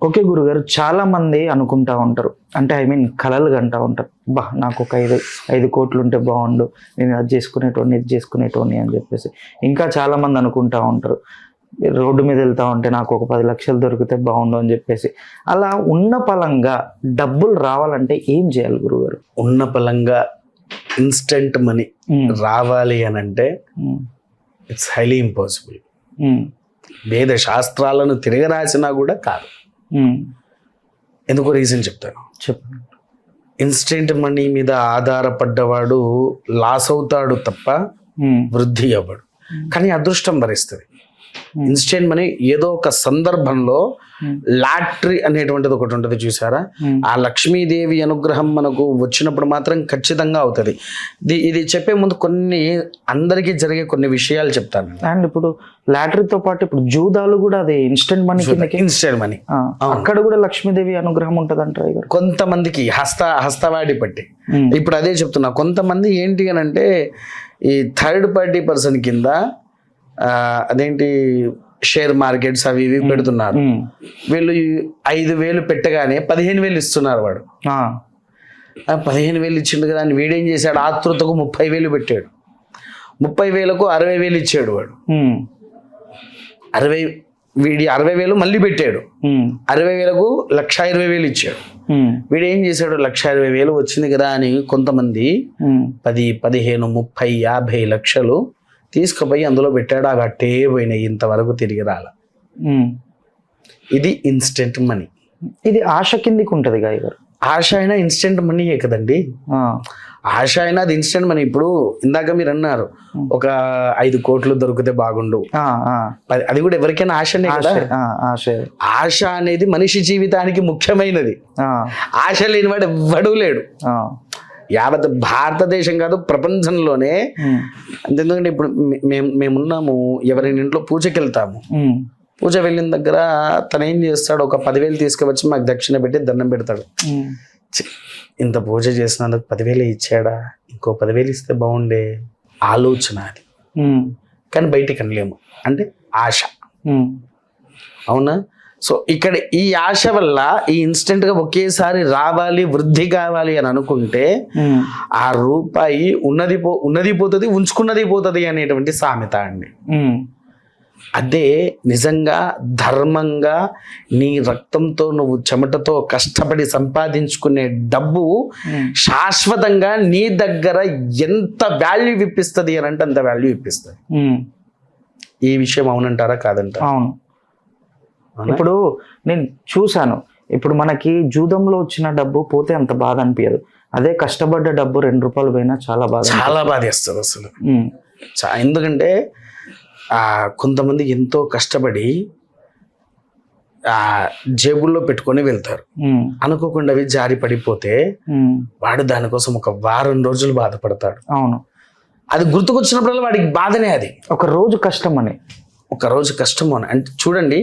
Okay గురుగారు, చాలా మంది అనుకుంటా ఉంటారు, అంటే ఐ మీన్ కలలు కంటా ఉంటారు, బా నాకు ఒక 5 కోట్లు ఉంటే బాగుండు, నేను అది చేసుకునేటోని ఇది చేసుకునేటోని అని చెప్పేసి. ఇంకా చాలా మంది అనుకుంటా ఉంటారు, రోడ్డు మీద వెళ్తా ఉంటే నాకు ఒక 10 లక్షలు దొరికితే బాగుండు అని చెప్పేసి. అలా ఉన్న పలంగా డబ్బులు రావాలంటే ఏం చేయాలి గురుగారు? ఉన్న పలంగా ఇన్స్టెంట్ మనీ రావాలి అని అంటే ఇట్స్ హైలీ ఇంపాసిబుల్. వేద శాస్త్రాలను తిరగ రాసినా కూడా కాదు. ఎందుకో రీజన్ చెప్తాను. చెప్పండి. ఇన్స్టెంట్ మనీ మీద ఆధారపడ్డవాడు లాస్ అవుతాడు తప్ప వృద్ధి అవ్వడు. కానీ అదృష్టం భరిస్తుంది. ఇన్స్టెంట్ మనీ ఏదో ఒక సందర్భంలో లాటరీ అనేటువంటిది ఒకటి ఉంటుంది చూసారా, ఆ లక్ష్మీదేవి అనుగ్రహం మనకు వచ్చినప్పుడు మాత్రం ఖచ్చితంగా అవుతుంది. ఇది చెప్పే ముందు కొన్ని అందరికీ జరిగే కొన్ని విషయాలు చెప్తాను. అండ్ ఇప్పుడు లాటరీతో పాటు ఇప్పుడు జూదాలు కూడా అది ఇన్స్టెంట్ మనీ. ఇన్స్టెంట్ మనీ అక్కడ కూడా లక్ష్మీదేవి అనుగ్రహం ఉంటుంది అంటారు. కొంతమందికి హస్తవాడి పట్టి. ఇప్పుడు అదే చెప్తున్నా, కొంతమంది ఏంటి అని అంటే ఈ థర్డ్ పార్టీ పర్సన్ కింద అదేంటి షేర్ మార్కెట్స్ అవి ఇవి పెడుతున్నారు. వీళ్ళు 5,000 పెట్టగానే 15,000 ఇస్తున్నారు. వాడు 15,000 ఇచ్చిండు కదా అని వీడేం చేశాడు, ఆతృతకు 30,000 పెట్టాడు. 30,000కు 60,000 ఇచ్చాడు వాడు. 60,000 మళ్ళీ పెట్టాడు. 60,000కు 1,20,000 ఇచ్చాడు. వీడు ఏం చేశాడు, 1,20,000 వచ్చింది కదా అని కొంతమంది 10, 15, 30, 50 లక్షలు తీసుకుపోయి అందులో పెట్టాడు. అవి అట్టే పోయినాయి, ఇంతవరకు తిరిగి రాల. ఇది ఇన్స్టెంట్ మనీ. ఇది ఆశ కిందికి ఉంటుంది గారు. ఆశ అయినా ఇన్స్టెంట్ మనీయే కదండి. ఆశ అయినా అది ఇన్స్టెంట్ మనీ. ఇప్పుడు ఇందాక మీరు అన్నారు ఒక 5 కోట్లు దొరికితే బాగుండు, అది కూడా ఎవరికైనా ఆశనే కదా. ఆశ అనేది మనిషి జీవితానికి ముఖ్యమైనది. ఆశ లేనివాడు ఎవ్వడూ లేడు. యావత్ భారతదేశం కాదు, ప్రపంచంలోనే. ఎందుకంటే ఇప్పుడు మేమున్నాము, ఎవరైనా ఇంట్లో పూజకి వెళ్తాము. పూజ వెళ్ళిన దగ్గర తను ఏం చేస్తాడు, ఒక 10,000 తీసుకువచ్చి మాకు దక్షిణ పెట్టి దండం పెడతాడు. ఇంత పూజ చేసినందుకు 10,000 ఇచ్చాడా, ఇంకో 10,000 ఇస్తే బాగుండే ఆలోచన అది. కానీ బయటికి అనలేము, అంటే ఆశ. అవునా? సో ఇక్కడ ఈ ఆశ వల్ల ఈ ఇన్స్టెంట్ గా ఒకేసారి రావాలి, వృద్ధి కావాలి అని అనుకుంటే ఆ రూపాయి ఉన్నది పోతుంది, ఉంచుకున్నది పోతుంది అనేటువంటి సామెత అండి. అదే నిజంగా ధర్మంగా నీ రక్తంతో నువ్వు చెమటతో కష్టపడి సంపాదించుకునే డబ్బు శాశ్వతంగా నీ దగ్గర ఎంత వాల్యూ ఇప్పిస్తుంది అని అంటే అంత వాల్యూ ఇప్పిస్తుంది. ఈ విషయం అవునంటారా కాదంటారా? అవును. ఇప్పుడు నేను చూశాను, ఇప్పుడు మనకి జూదంలో వచ్చిన డబ్బు పోతే అంత బాధ అనిపించదు. అదే కష్టపడ్డ డబ్బు 2 రూపాయలు పోయినా చాలా బాధేస్తుంది అసలు. ఎందుకంటే కొంతమంది ఎంతో కష్టపడి జేబుల్లో పెట్టుకొని వెళ్తారు. అనుకోకుండా అవి జారి పడిపోతే వాడు దానికోసం ఒక వారం రోజులు బాధపడతాడు. అవును. అది గుర్తుకొచ్చినప్పుడల్లా వాడికి బాధనే. అది ఒక రోజు కష్టం అని అంటే చూడండి,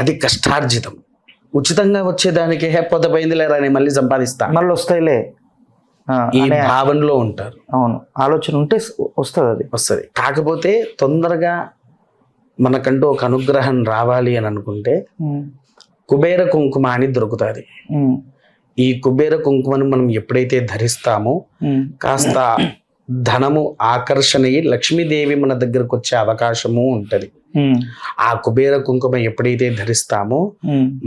అది కష్టార్జితం. ఉచితంగా వచ్చేదానికి పోయింది లేరా అని మళ్ళీ సంపాదిస్తా, మళ్ళీ వస్తాయిలే ఈ భావనలో ఉంటారు. అవును, ఆలోచన ఉంటే వస్తుంది. కాకపోతే తొందరగా మనకంటూ ఒక అనుగ్రహం రావాలి అని అనుకుంటే కుబేర కుంకుమ అని దొరుకుతుంది. ఈ కుబేర కుంకుమను మనం ఎప్పుడైతే ధరిస్తామో కాస్త ధనము ఆకర్షణయ్యి లక్ష్మీదేవి మన దగ్గరకు వచ్చే అవకాశము ఉంటది. ఆ కుబేర కుంకుమ ఎప్పుడైతే ధరిస్తామో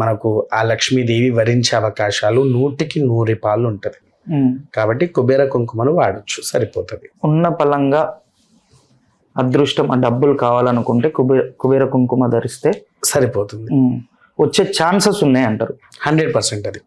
మనకు ఆ లక్ష్మీదేవి వరించే అవకాశాలు 100కి 100 పాలు ఉంటది. కాబట్టి కుబేర కుంకుమను వాడచ్చు, సరిపోతుంది. ఉన్న పలంగా అదృష్టం, ఆ డబ్బులు కావాలనుకుంటే కుబేర కుంకుమ ధరిస్తే సరిపోతుంది. వచ్చే ఛాన్సెస్ ఉన్నాయి అంటారు. 100% అది.